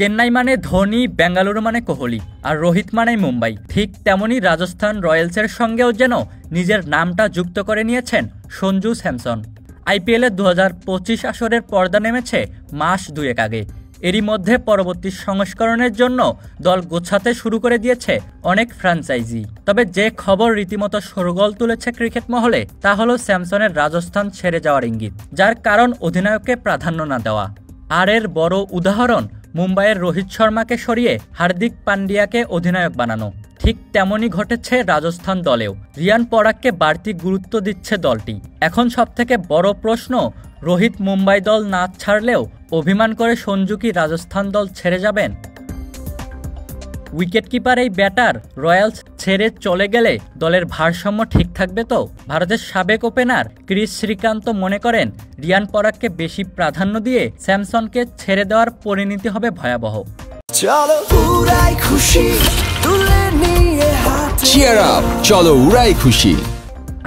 চেন্নাই মানে ধোনি, বেঙ্গালুরু মানে কোহলি, আর রোহিত মানেই মুম্বাই। ঠিক তেমনি রাজস্থান রয়্যালসের সঙ্গেও যেন নিজের নামটা যুক্ত করে নিয়েছেন সঞ্জু স্যামসন। আইপিএলের 2025 আসরের পর্দা নেমেছে মাস দুয়েক আগে। এরই মধ্যে পরবর্তী সংস্করণের জন্য দল গোছাতে শুরু করে দিয়েছে অনেক ফ্র্যাঞ্চাইজি। তবে যে খবর রীতিমতো শোরগোল তুলেছে ক্রিকেট মহলে তা হলো স্যামসনের রাজস্থান ছেড়ে যাওয়ার ইঙ্গিত, যার কারণ অধিনায়ককে প্রাধান্য না দেওয়া। আর এর বড় উদাহরণ মুম্বাইয়ের রোহিত শর্মাকে সরিয়ে হার্দিক পান্ডিয়াকে অধিনায়ক বানানো। ঠিক তেমনই ঘটেছে রাজস্থান দলেও। রিয়ান পরাগকে বাড়তি গুরুত্ব দিচ্ছে দলটি। এখন সবথেকে বড় প্রশ্ন, রোহিত মুম্বাই দল না ছাড়লেও অভিমান করে সঞ্জু কি রাজস্থান দল ছেড়ে যাবেন? উইকেটকিপার এই ব্যাটার রয়্যালস ছেড়ে চলে গেলে দলের ভারসাম্য ঠিক থাকবে তো? ভারতের সাবেক ওপেনার ক্রিস শ্রীকান্ত মনে করেন রিয়ান পরাগকে বেশি প্রাধান্য দিয়ে স্যামসনকে ছেড়ে দেওয়ার পরিণতি হবে ভয়াবহ। চলো উড়াই খুশি।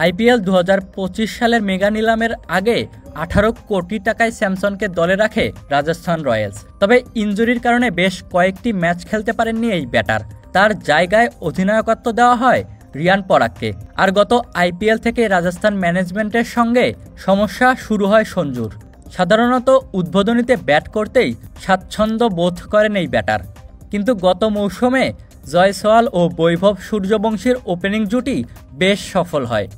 আইপিএল 2025 সালের মেগা নিলামের আগে 18 কোটি টাকায় স্যামসনকে দলে রাখে রাজস্থান রয়্যালস। তবে ইনজুরির কারণে বেশ কয়েকটি ম্যাচ খেলতে পারেননি এই ব্যাটার। তার জায়গায় অধিনায়কত্ব দেওয়া হয় রিয়ান পরাগকে। আর গত আইপিএল থেকে রাজস্থান ম্যানেজমেন্টের সঙ্গে সমস্যা শুরু হয় সঞ্জুর। সাধারণত উদ্বোধনীতে ব্যাট করতেই স্বাচ্ছন্দ্য বোধ করেন এই ব্যাটার, কিন্তু গত মৌসুমে জয়সওয়াল ও বৈভব সূর্যবংশীর ওপেনিং জুটি বেশ সফল হয়।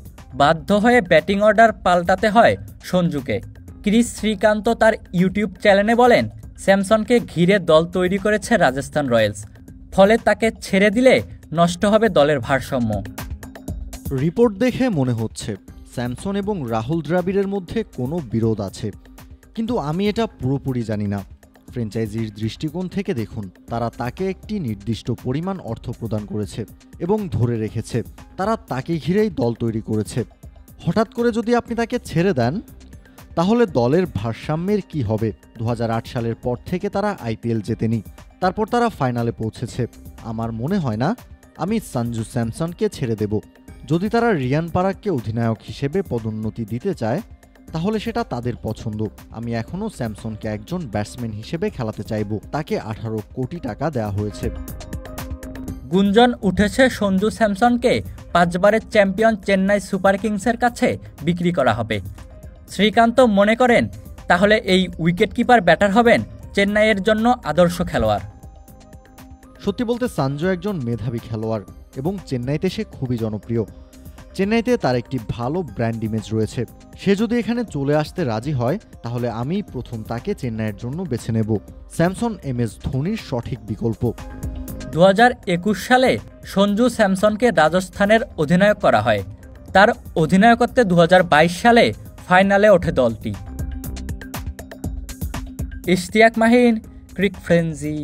বাধ্য হয়ে ব্যাটিং অর্ডার পাল্টাতে হয় সঞ্জুকে। ক্রিস শ্রীকান্ত তার ইউটিউব চ্যানেলে বলেন, স্যামসনকে ঘিরে দল তৈরি করেছে রাজস্থান রয়্যালস, ফলে তাকে ছেড়ে দিলে নষ্ট হবে দলের ভারসাম্য। রিপোর্ট দেখে মনে হচ্ছে স্যামসন এবং রাহুল দ্রাবিড়ের মধ্যে কোনো বিরোধ আছে, কিন্তু আমি এটা পুরোপুরি জানি না। ফ্র্যাঞ্চাইজির দৃষ্টিকোণ থেকে দেখুন, তারা তাকে একটি নির্দিষ্ট পরিমাণ অর্থ প্রদান করেছে এবং ধরে রেখেছে। তারা তাকে ঘিরেই দল তৈরি করেছে। হঠাৎ করে যদি আপনি তাকে ছেড়ে দেন, তাহলে দলের ভারসাম্যের কি হবে? 2008 সালের পর থেকে তারা আইপিএল জেতেনি, তারপর তারা ফাইনালে পৌঁছেছে। আমার মনে হয় না আমি সঞ্জু স্যামসনকে ছেড়ে দেব। যদি তারা রিয়ান পরাগকে অধিনায়ক হিসেবে পদোন্নতি দিতে চায় তাহলে সেটা তাদের পছন্দ। আমি এখনও স্যামসনকে একজন ব্যাটসম্যান হিসেবে খেলাতে চাইব। তাকে 18 কোটি টাকা দেওয়া হয়েছে। গুঞ্জন উঠেছে সঞ্জু স্যামসনকে 5 বারের চ্যাম্পিয়ন চেন্নাই সুপার কিংসের কাছে বিক্রি করা হবে। শ্রীকান্ত মনে করেন তাহলে এই উইকেটকিপার ব্যাটার হবেন চেন্নাইয়ের জন্য আদর্শ খেলোয়াড়। সত্যি বলতে সঞ্জু একজন মেধাবী খেলোয়াড় এবং চেন্নাইতে সে খুবই জনপ্রিয়। চেন্নাইতে তার একটি ভালো ব্র্যান্ড ইমেজ রয়েছে। সে যদি এখানে চলে আসতে রাজি হয় তাহলে আমি প্রথম তাকে চেন্নাইয়ের জন্য বেছে নেব। স্যামসন MS ধোনির সঠিক বিকল্প। 2021 সালে সঞ্জু স্যামসনকে রাজস্থানের অধিনায়ক করা হয়। তার অধিনায়কত্বে 2022 সালে ফাইনালে ওঠে দলটি। ইশতিয়াক মাহিন, ক্রিক ফ্রেঞ্জি।